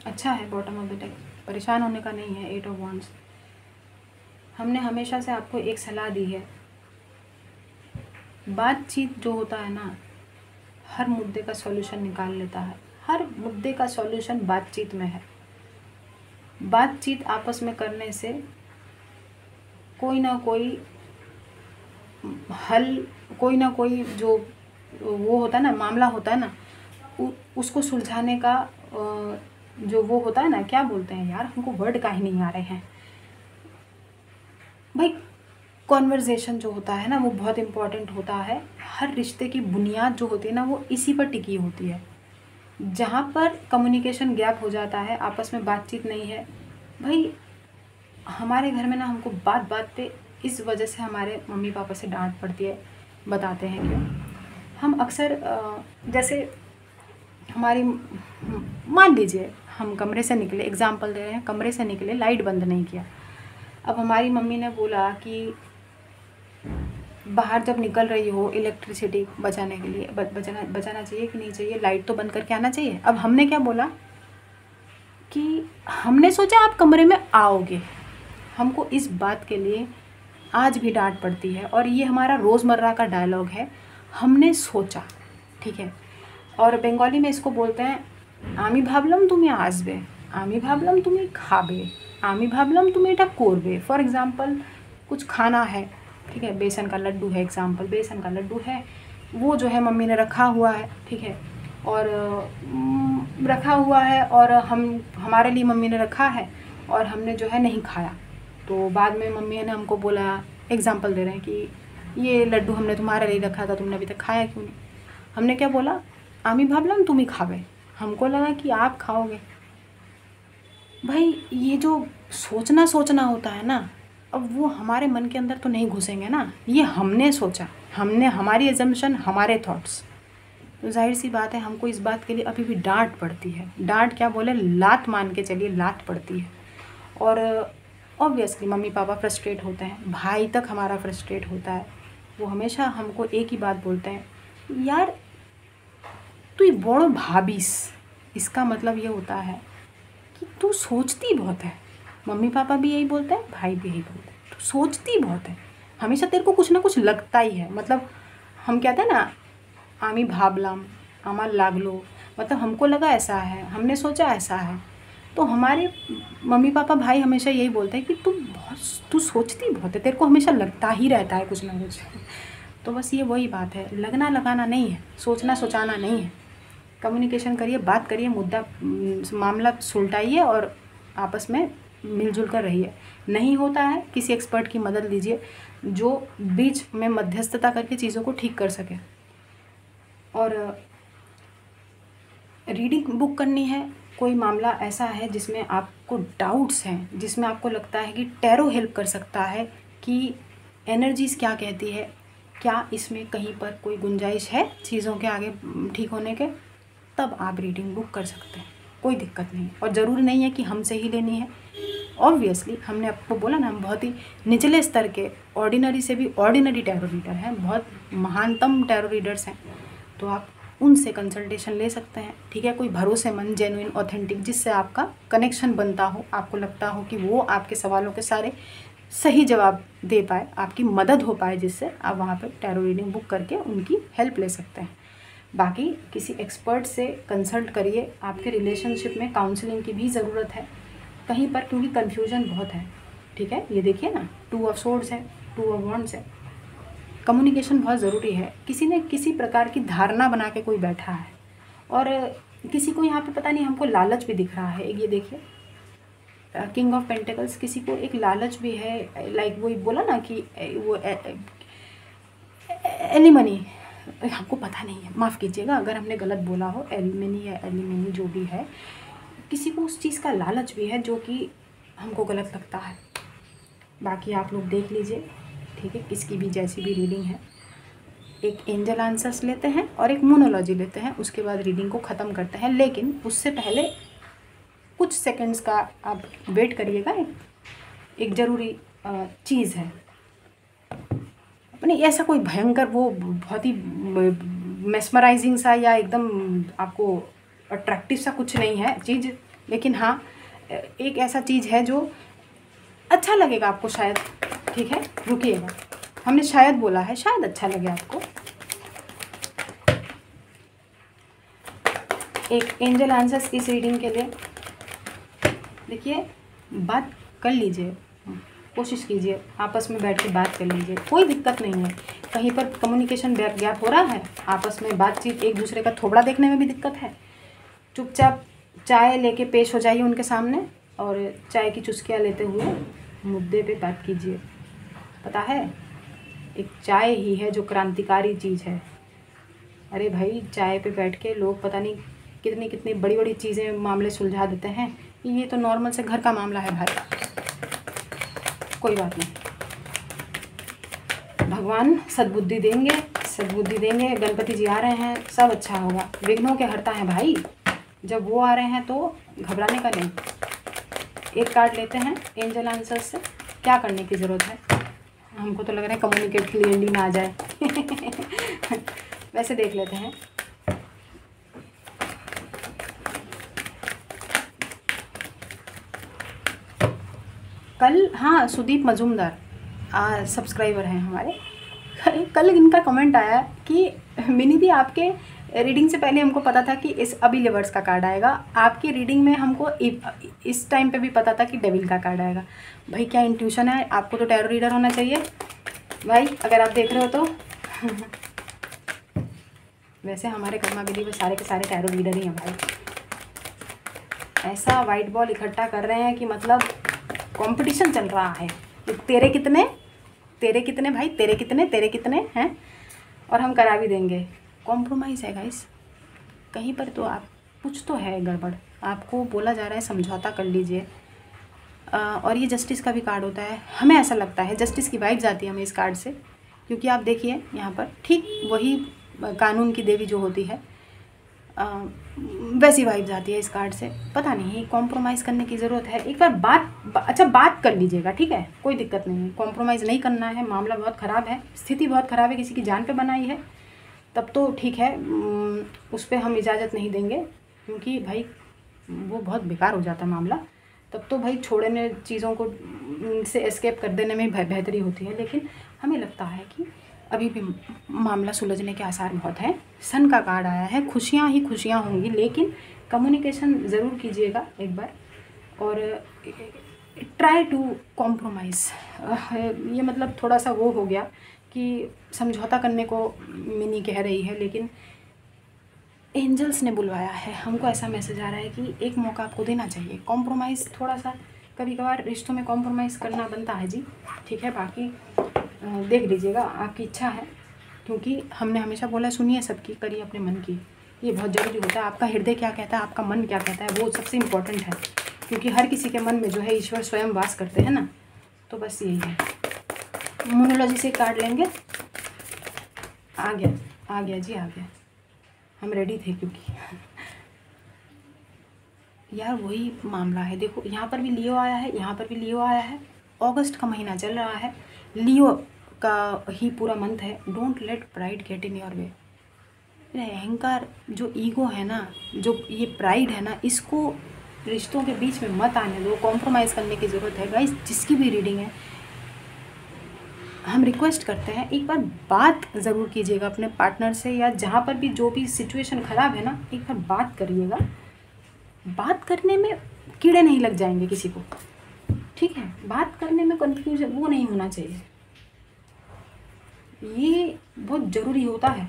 अच्छा है बॉटम ऑफ द डेक, परेशान होने का नहीं है। 8 ऑफ वॉन्ड्स। हमने हमेशा से आपको एक सलाह दी है, बातचीत जो होता है ना, हर मुद्दे का सॉल्यूशन निकाल लेता है। हर मुद्दे का सॉल्यूशन बातचीत में है। बातचीत आपस में करने से कोई ना कोई हल, कोई ना कोई जो वो होता है ना, मामला होता है ना, उसको सुलझाने का जो वो होता है ना, क्या बोलते हैं यार, हमको वर्ड का ही नहीं आ रहे हैं भाई। कॉन्वर्जेशन जो होता है ना वो बहुत इम्पॉर्टेंट होता है। हर रिश्ते की बुनियाद जो होती है ना वो इसी पर टिकी होती है। जहाँ पर कम्युनिकेशन गैप हो जाता है, आपस में बातचीत नहीं है भाई। हमारे घर में ना हमको बात बात पे इस वजह से हमारे मम्मी पापा से डांट पड़ती है, बताते हैं क्यों। हम अक्सर जैसे हमारी, मान लीजिए हम कमरे से निकले, एग्जांपल दे रहे हैं, कमरे से निकले, लाइट बंद नहीं किया। अब हमारी मम्मी ने बोला कि बाहर जब निकल रही हो इलेक्ट्रिसिटी बचाने के लिए बचाना चाहिए कि नहीं चाहिए, लाइट तो बंद करके आना चाहिए। अब हमने क्या बोला कि हमने सोचा आप कमरे में आओगे। हमको इस बात के लिए आज भी डांट पड़ती है और ये हमारा रोज़मर्रा का डायलॉग है, हमने सोचा, ठीक है। और बंगाली में इसको बोलते हैं आमी भाबलम तुम्हें आसबे, आमी भाबलम तुम्हें खाबे, आमी भाबलम तुम एटा कोरबे। फॉर एग्ज़ाम्पल कुछ खाना है, ठीक है, बेसन का लड्डू है, एग्ज़ाम्पल बेसन का लड्डू है, वो जो है मम्मी ने रखा हुआ है, ठीक है, और रखा हुआ है और हमारे लिए मम्मी ने रखा है और हमने जो है नहीं खाया। तो बाद में मम्मी ने हमको बोला, एग्ज़ाम्पल दे रहे हैं कि ये लड्डू हमने तुम्हारे लिए रखा था, तुमने अभी तक खाया क्यों नहीं। हमने क्या बोला, आमी भाबलम तुम ही खावे, हमको लगा कि आप खाओगे। भाई ये जो सोचना होता है ना, अब वो हमारे मन के अंदर तो नहीं घुसेंगे ना, ये हमने सोचा, हमने हमारी एजम्पशन, हमारे थॉट्स, तो जाहिर सी बात है हमको इस बात के लिए अभी भी डांट पड़ती है। डांट क्या बोले, लात मान के चलिए, लात पड़ती है। और ऑब्वियसली मम्मी पापा फ्रस्ट्रेट होते हैं, भाई तक हमारा फ्रस्ट्रेट होता है। वो हमेशा हमको एक ही बात बोलते हैं, यार तू बड़ो भाभीस। इसका मतलब ये होता है कि तू सोचती बहुत है। मम्मी पापा भी यही बोलते हैं, भाई भी यही बोलते हैं, तू सोचती बहुत है, हमेशा तेरे को कुछ ना कुछ लगता ही है। मतलब हम कहते हैं ना, आमी भाबलाम आमा लागलो, मतलब हमको लगा ऐसा है, हमने सोचा ऐसा है। तो हमारे मम्मी पापा भाई हमेशा यही बोलते हैं कि तू सोचती बहुत है, तेरे को हमेशा लगता ही रहता है कुछ ना कुछ। तो बस ये वही बात है, लगना लगाना नहीं है, सोचना सोचाना नहीं है। कम्युनिकेशन करिए, बात करिए, मुद्दा मामला सुलटाइए और आपस में मिलजुल कर रहिए। नहीं होता है, किसी एक्सपर्ट की मदद लीजिए जो बीच में मध्यस्थता करके चीज़ों को ठीक कर सके। और रीडिंग बुक करनी है, कोई मामला ऐसा है जिसमें आपको डाउट्स हैं, जिसमें आपको लगता है कि टैरो हेल्प कर सकता है कि एनर्जीज़ क्या कहती है, क्या इसमें कहीं पर कोई गुंजाइश है चीज़ों के आगे ठीक होने के, तब आप रीडिंग बुक कर सकते हैं, कोई दिक्कत नहीं। और ज़रूरी नहीं है कि हमसे ही लेनी है। ऑब्वियसली हमने आपको बोला ना, हम बहुत ही निचले स्तर के, ऑर्डिनरी से भी ऑर्डिनरी टैरो रीडर हैं, बहुत महानतम टैरो रीडर्स हैं, तो आप उनसे कंसल्टेशन ले सकते हैं, ठीक है। कोई भरोसेमंद, जेन्युइन, ऑथेंटिक, जिससे आपका कनेक्शन बनता हो, आपको लगता हो कि वो आपके सवालों के सारे सही जवाब दे पाए, आपकी मदद हो पाए, जिससे आप वहाँ पर टैरो रीडिंग बुक करके उनकी हेल्प ले सकते हैं। बाकी किसी एक्सपर्ट से कंसल्ट करिए। आपके रिलेशनशिप में काउंसलिंग की भी ज़रूरत है कहीं पर, क्योंकि कन्फ्यूजन बहुत है, ठीक है। ये देखिए ना, 2 ऑफ सोर्ड्स है, 2 ऑफ वॉन्ड्स है। कम्युनिकेशन बहुत ज़रूरी है। किसी ने किसी प्रकार की धारणा बना के कोई बैठा है और किसी को यहाँ पे पता नहीं, हमको लालच भी दिख रहा है। ये देखिए, किंग ऑफ पेंटिकल्स, किसी को एक लालच भी है, लाइक वही बोला ना कि वो एलिमनी, हमको पता नहीं है, माफ़ कीजिएगा अगर हमने गलत बोला हो, एलिमनी या एलिमनी जो भी है, किसी को उस चीज़ का लालच भी है जो कि हमको गलत लगता है। बाकी आप लोग देख लीजिए, ठीक है, किसकी भी जैसी भी रीडिंग है। एक एंजल आंसर्स लेते हैं और एक मोनोलॉजी लेते हैं, उसके बाद रीडिंग को ख़त्म करते हैं। लेकिन उससे पहले कुछ सेकंड्स का आप वेट करिएगा। एक ज़रूरी चीज़ है, अपने ऐसा कोई भयंकर वो बहुत ही मेस्मराइजिंग सा या एकदम आपको अट्रैक्टिव सा कुछ नहीं है चीज़, लेकिन हाँ एक ऐसा चीज़ है जो अच्छा लगेगा आपको शायद, ठीक है। रुकिएगा, हमने शायद बोला है, शायद अच्छा लगे आपको। एक एंजल आंसर्स की रीडिंग के लिए देखिए, बात कर लीजिए, कोशिश कीजिए, आपस में बैठ के बात कर लीजिए, कोई दिक्कत नहीं है। कहीं पर कम्युनिकेशन गैप हो रहा है, आपस में बातचीत, एक दूसरे का थोबड़ा देखने में भी दिक्कत है, चुपचाप चाय लेके पेश हो जाइए उनके सामने और चाय की चुस्कियाँ लेते हुए मुद्दे पे बात कीजिए। पता है, एक चाय ही है जो क्रांतिकारी चीज़ है। अरे भाई, चाय पे बैठ के लोग पता नहीं कितनी कितनी बड़ी बड़ी चीज़ें, मामले सुलझा देते हैं। ये तो नॉर्मल से घर का मामला है भाई, कोई बात नहीं। भगवान सद्बुद्धि देंगे, सद्बुद्धि देंगे। गणपति जी आ रहे हैं, सब अच्छा होगा। विघ्नों के हरता है भाई, जब वो आ रहे हैं तो घबराने का नहीं। एक कार्ड लेते हैं एंजल आंसर्स से, क्या करने की ज़रूरत है। हमको तो लग रहा है कम्युनिकेट क्लियरली ना आ जाए वैसे देख लेते हैं। कल, हाँ, सुदीप मजूमदार सब्सक्राइबर हैं हमारे। कल इनका कमेंट आया कि मिनी दी आपके रीडिंग से पहले हमको पता था कि इस अभी लिवर्स का कार्ड आएगा। आपकी रीडिंग में हमको इस टाइम पे भी पता था कि डेविल का कार्ड आएगा। भाई क्या इंट्यूशन है, आपको तो टैरो रीडर होना चाहिए भाई, अगर आप देख रहे हो तो। वैसे हमारे कर्मा विधि में सारे के सारे टैरो रीडर ही हैं भाई। ऐसा वाइट बॉल इकट्ठा कर रहे हैं कि मतलब कंपटीशन चल रहा है, तेरे कितने भाई, तेरे कितने हैं, और हम करा भी देंगे। कॉम्प्रोमाइज़ है गाइस कहीं पर, तो आप कुछ तो है गड़बड़, आपको बोला जा रहा है समझौता कर लीजिए। और ये जस्टिस का भी कार्ड होता है, हमें ऐसा लगता है जस्टिस की वाइब्स आती है हमें इस कार्ड से, क्योंकि आप देखिए यहाँ पर ठीक वही कानून की देवी जो होती है वैसी वाइब्स आती है इस कार्ड से। पता नहीं कॉम्प्रोमाइज़ करने की ज़रूरत है, एक बार बात कर लीजिएगा, ठीक है, कोई दिक्कत नहीं है, कॉम्प्रोमाइज़ नहीं करना है। मामला बहुत ख़राब है, स्थिति बहुत ख़राब है, किसी की जान पे बनाई है, तब तो ठीक है, उस पर हम इजाज़त नहीं देंगे, क्योंकि भाई वो बहुत बेकार हो जाता है मामला। तब तो भाई छोड़ने चीज़ों को से एस्केप कर देने में बेहतरी होती है। लेकिन हमें लगता है कि अभी भी मामला सुलझने के आसार बहुत हैं। सन का कार्ड आया है, खुशियाँ ही खुशियाँ होंगी, लेकिन कम्युनिकेशन ज़रूर कीजिएगा एक बार, और ट्राई टू कॉम्प्रोमाइज़। ये मतलब थोड़ा सा वो हो गया कि समझौता करने को मिनी कह रही है, लेकिन एंजल्स ने बुलवाया है, हमको ऐसा मैसेज आ रहा है कि एक मौका आपको देना चाहिए। कॉम्प्रोमाइज़ थोड़ा सा कभी कभार रिश्तों में कॉम्प्रोमाइज़ करना बनता है जी, ठीक है। बाकी देख लीजिएगा, आपकी इच्छा है, क्योंकि हमने हमेशा बोला सुनिए सबकी, करिए अपने मन की, ये बहुत ज़रूरी होता है। आपका हृदय क्या कहता है, आपका मन क्या कहता है, वो सबसे इम्पोर्टेंट है, क्योंकि हर किसी के मन में जो है ईश्वर स्वयं वास करते हैं ना। तो बस यही है। मोनोलॉजी से कार्ड लेंगे, आ गया जी, आ गया, हम रेडी थे, क्योंकि यार वही मामला है। देखो यहाँ पर भी लियो आया है, यहाँ पर भी लियो आया है। अगस्त का महीना चल रहा है, लियो का ही पूरा मंथ है। Don't let pride get in your way. अहंकार जो ईगो है ना, जो ये प्राइड है ना, इसको रिश्तों के बीच में मत आने दो। कॉम्प्रोमाइज़ करने की ज़रूरत है गाइस। जिसकी भी रीडिंग है, हम रिक्वेस्ट करते हैं एक बार बात ज़रूर कीजिएगा अपने पार्टनर से, या जहाँ पर भी जो भी सिचुएशन ख़राब है ना, एक बार बात करिएगा। बात करने में कीड़े नहीं लग जाएंगे किसी को, ठीक है। बात करने में कन्फ्यूजन वो नहीं होना चाहिए, ये बहुत ज़रूरी होता है।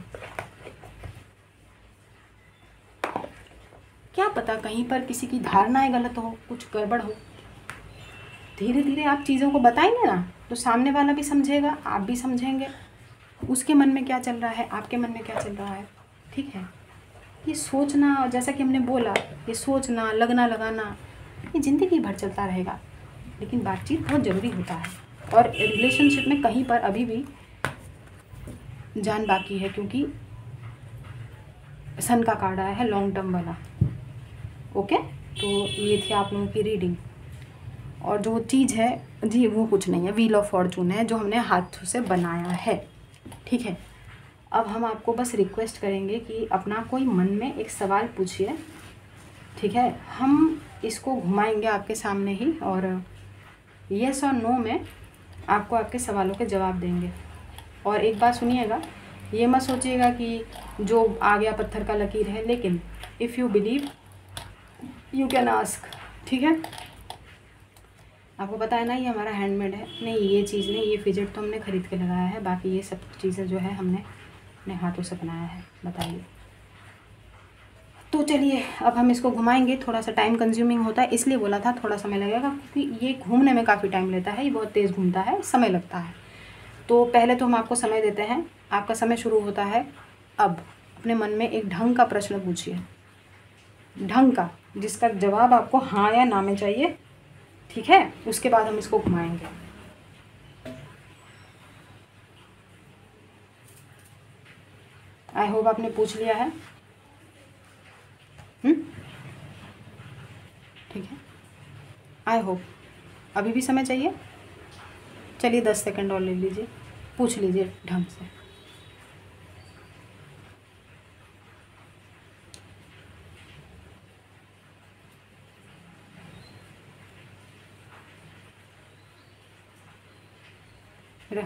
क्या पता कहीं पर किसी की धारणाएं गलत हो, कुछ गड़बड़ हो। धीरे धीरे आप चीज़ों को बताएंगे ना, तो सामने वाला भी समझेगा, आप भी समझेंगे, उसके मन में क्या चल रहा है, आपके मन में क्या चल रहा है, ठीक है। ये सोचना, जैसा कि हमने बोला, ये सोचना, लगना लगाना, ये ज़िंदगी भर चलता रहेगा, लेकिन बातचीत बहुत ज़रूरी होता है। और रिलेशनशिप में कहीं पर अभी भी जान बाकी है, क्योंकि सन का कार्ड आया है, लॉन्ग टर्म वाला। ओके, तो ये थी आप लोगों की रीडिंग। और जो चीज़ है जी, वो कुछ नहीं है, व्हील ऑफ फॉर्चून है, जो हमने हाथों से बनाया है, ठीक है। अब हम आपको बस रिक्वेस्ट करेंगे कि अपना कोई मन में एक सवाल पूछिए, ठीक है। हम इसको घुमाएंगे आपके सामने ही, और येस और नो में आपको आपके सवालों के जवाब देंगे। और एक बात सुनिएगा, ये मत सोचिएगा कि जो आ गया पत्थर का लकीर है, लेकिन if you believe you can ask, ठीक है। आपको पता है ना, ये हमारा हैंडमेड है, नहीं ये चीज़ नहीं, ये फिजेट तो हमने ख़रीद के लगाया है, बाकी ये सब चीज़ें जो है हमने अपने हाथों से बनाया है। बताइए, तो चलिए अब हम इसको घुमाएंगे। थोड़ा सा टाइम कंज्यूमिंग होता है, इसलिए बोला था थोड़ा समय लगेगा, क्योंकि ये घूमने में काफ़ी टाइम लेता है, ये बहुत तेज़ घूमता है, समय लगता है। तो पहले तो हम आपको समय देते हैं, आपका समय शुरू होता है अब। अपने मन में एक ढंग का प्रश्न पूछिए, ढंग का, जिसका जवाब आपको हाँ या ना में चाहिए, ठीक है। उसके बाद हम इसको घुमाएंगे। आई होप आपने पूछ लिया है, ठीक है। I hope. अभी भी समय चाहिए, चलिए 10 सेकंड और ले लीजिए, पूछ लीजिए ढंग से।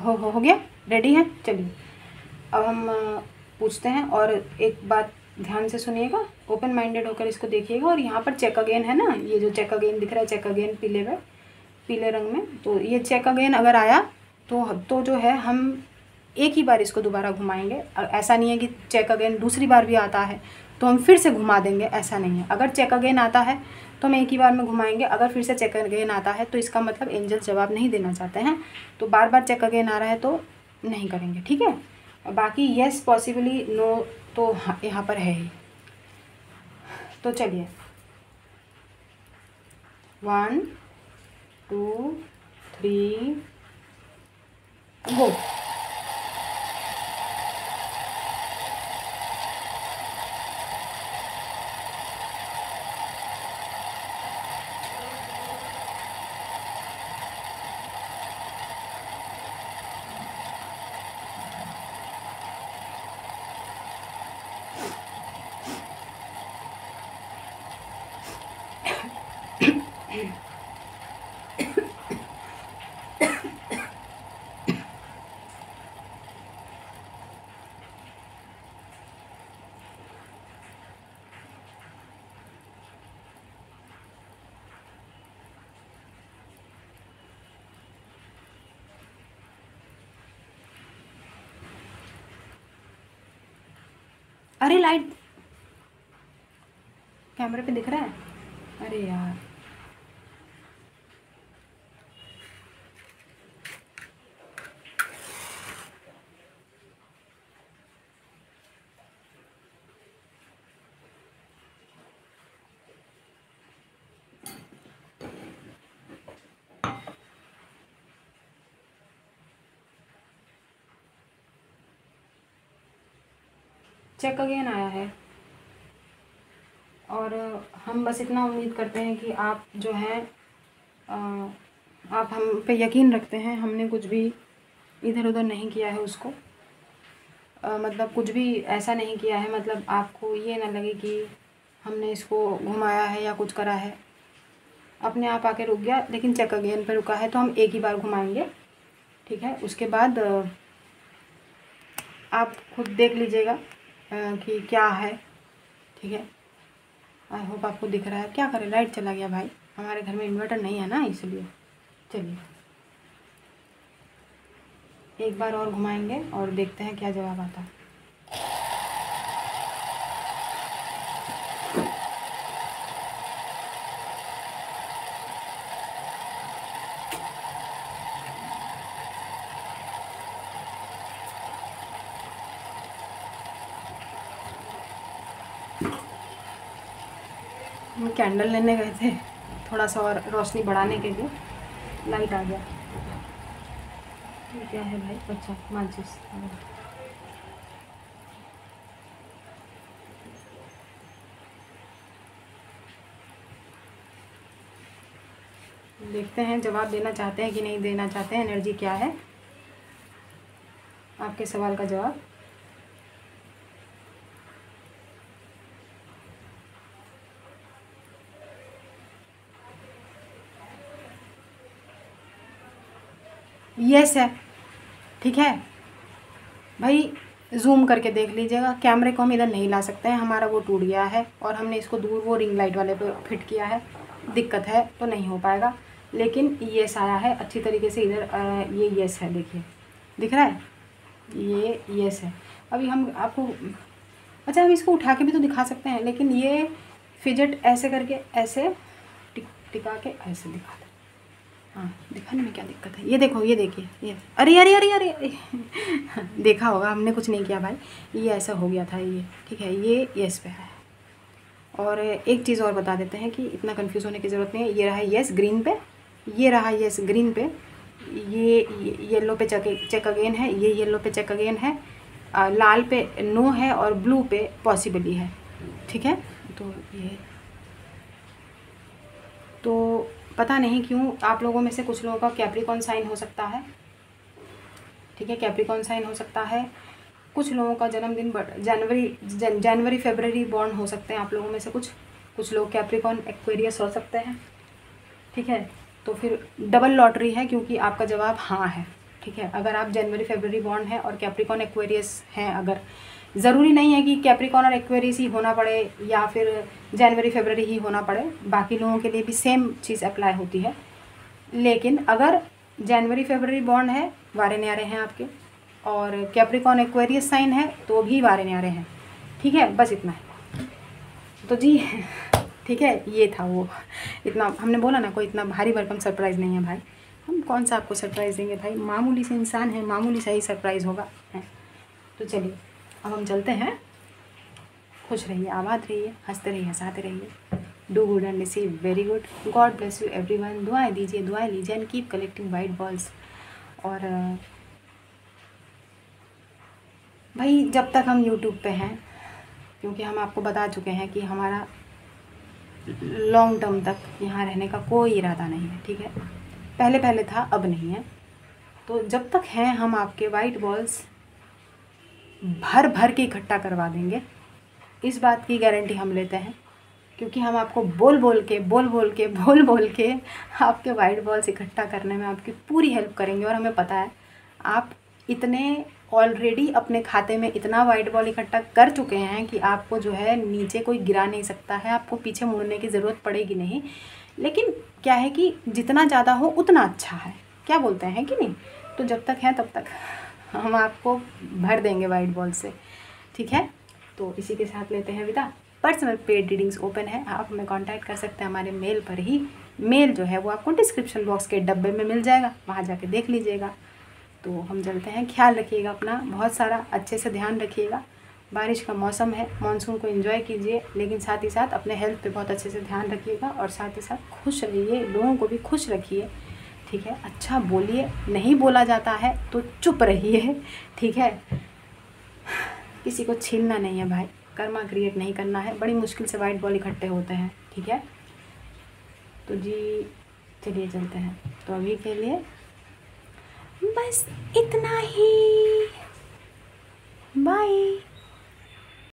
हो गया, रेडी है। चलिए अब हम पूछते हैं। और एक बात ध्यान से सुनिएगा, ओपन माइंडेड होकर इसको देखिएगा। और यहाँ पर चेक अगेन है ना, ये जो चेक अगेन दिख रहा है, चेक अगेन पीले रंग में, तो ये चेक अगेन अगर आया तो जो है हम एक ही बार इसको दोबारा घुमाएंगे। ऐसा नहीं है कि चेक अगेन दूसरी बार भी आता है तो हम फिर से घुमा देंगे, ऐसा नहीं है। अगर चेक अगेन आता है तो हम एक ही बार में घुमाएंगे। अगर फिर से चेक अगेन आता है तो इसका मतलब एंजल जवाब नहीं देना चाहते हैं, तो बार बार चेक अगेन आ रहा है तो नहीं करेंगे, ठीक है। बाकी येस पॉसिबली, नो तो यहाँ पर है ही। तो चलिए 1 2 3 गो। अरे लाइट कैमरे पे दिख रहा है, अरे यार चेक अगेन आया है। और हम बस इतना उम्मीद करते हैं कि आप जो है आप हम पे यकीन रखते हैं। हमने कुछ भी इधर उधर नहीं किया है उसको, मतलब कुछ भी ऐसा नहीं किया है, मतलब आपको ये ना लगे कि हमने इसको घुमाया है या कुछ करा है। अपने आप आके रुक गया, लेकिन चेक अगेन पे रुका है तो हम एक ही बार घुमाएंगे, ठीक है। उसके बाद आप खुद देख लीजिएगा कि क्या है, ठीक है। आई होप आपको दिख रहा है। क्या करें, लाइट चला गया भाई, हमारे घर में इन्वर्टर नहीं है ना, इसलिए। चलिए एक बार और घुमाएंगे और देखते हैं क्या जवाब आता है। हम कैंडल लेने गए थे थोड़ा सा और रोशनी बढ़ाने के लिए, लाइट आ गया। क्या है भाई, अच्छा माचिस। देखते हैं जवाब देना चाहते हैं कि नहीं देना चाहते हैं, एनर्जी क्या है आपके सवाल का जवाब। यस है, ठीक है भाई। जूम करके देख लीजिएगा, कैमरे को हम इधर नहीं ला सकते हैं, हमारा वो टूट गया है और हमने इसको दूर वो रिंग लाइट वाले पे फिट किया है, दिक्कत है तो नहीं हो पाएगा। लेकिन यस आया है अच्छी तरीके से इधर, ये यस है, देखिए दिख रहा है, ये यस है। अभी हम आपको, अच्छा हम इसको उठा के भी तो दिखा सकते हैं, लेकिन ये फिजट ऐसे करके ऐसे टिका के ऐसे दिखा दे। हाँ दिखाने में क्या दिक्कत है, ये देखो, ये देखिए, ये अरे अरे अरे अरे, अरे देखा होगा, हमने कुछ नहीं किया भाई, ये ऐसा हो गया था ये, ठीक है। ये यस पे है। और एक चीज़ और बता देते हैं कि इतना कंफ्यूज होने की ज़रूरत नहीं है। ये रहा यस ग्रीन पे, ये रहा यस ग्रीन पे, ये येलो पे चेक अगेन है, ये येलो पे चेक अगेन है, लाल पे नो है और ब्लू पे पॉसिबली है, ठीक है। तो पता नहीं क्यों आप लोगों में से कुछ लोगों का कैप्रिकॉर्न साइन हो सकता है, ठीक है, कैप्रिकॉर्न साइन हो सकता है। कुछ लोगों का जन्मदिन जनवरी फरवरी बॉर्न हो सकते हैं आप लोगों में से कुछ लोग कैप्रिकॉर्न एक्वेरियस हो सकते हैं, ठीक है। तो फिर डबल लॉटरी है क्योंकि आपका जवाब हाँ है, ठीक है। ठीक है। अगर आप जनवरी फरवरी बॉर्न है और कैप्रिकॉन एक्वेरियस हैं, अगर ज़रूरी नहीं है कि कैप्रिकॉन और एक्वेरियस ही होना पड़े या फिर जनवरी फरवरी ही होना पड़े, बाकी लोगों के लिए भी सेम चीज़ अप्लाई होती है। लेकिन अगर जनवरी फरवरी बॉर्न है, वारे न्यारे हैं आपके, और कैप्रिकॉन एक्वेरियस साइन है तो भी वारे न्यारे हैं, ठीक है। बस इतना है। तो जी ठीक है, ये था वो। इतना हमने बोला ना, कोई इतना भारी भरकम सरप्राइज़ नहीं है भाई। हम कौन सा आपको सरप्राइज़ देंगे भाई, मामूली से इंसान है, मामूली सा ही सरप्राइज़ होगा है। तो चलिए अब हम चलते हैं। खुश रहिए, आबाद रहिए, हंसते रहिए, हंसाते रहिए। Do good and receive very good. God bless you everyone. दुआएं दीजिए, दुआएं लीजिए and keep collecting white balls. और भाई जब तक हम यूट्यूब पे हैं, क्योंकि हम आपको बता चुके हैं कि हमारा लॉन्ग टर्म तक यहाँ रहने का कोई इरादा नहीं है, ठीक है। पहले पहले था, अब नहीं है। तो जब तक हैं हम आपके वाइट बॉल्स भर भर के इकट्ठा करवा देंगे, इस बात की गारंटी हम लेते हैं। क्योंकि हम आपको बोल बोल के आपके वाइट बॉल्स इकट्ठा करने में आपकी पूरी हेल्प करेंगे। और हमें पता है आप इतने ऑलरेडी अपने खाते में इतना वाइट बॉल इकट्ठा कर चुके हैं कि आपको जो है नीचे कोई गिरा नहीं सकता है, आपको पीछे मुड़ने की ज़रूरत पड़ेगी नहीं। लेकिन क्या है कि जितना ज़्यादा हो उतना अच्छा है, क्या बोलते हैं कि नहीं। तो जब तक है तब तक हम आपको भर देंगे वाइट बॉल से, ठीक है। तो इसी के साथ लेते हैं विदा। पर्सनल पेड रीडिंग्स ओपन है, आप हमें कांटेक्ट कर सकते हैं हमारे मेल पर ही। मेल जो है वो आपको डिस्क्रिप्शन बॉक्स के डब्बे में मिल जाएगा, वहाँ जाके देख लीजिएगा। तो हम चलते हैं, ख्याल रखिएगा अपना बहुत सारा, अच्छे से ध्यान रखिएगा। बारिश का मौसम है, मानसून को एंजॉय कीजिए, लेकिन साथ ही साथ अपने हेल्थ पे बहुत अच्छे से ध्यान रखिएगा। और साथ ही साथ खुश रहिए, लोगों को भी खुश रखिए, ठीक है। अच्छा बोलिए, नहीं बोला जाता है तो चुप रहिए, ठीक है। किसी को छीनना नहीं है भाई, कर्मा क्रिएट नहीं करना है। बड़ी मुश्किल से वाइट बॉल इकट्ठे होते हैं, ठीक है। तो जी चलिए चलते हैं। तो अभी के लिए बस इतना ही, बाय।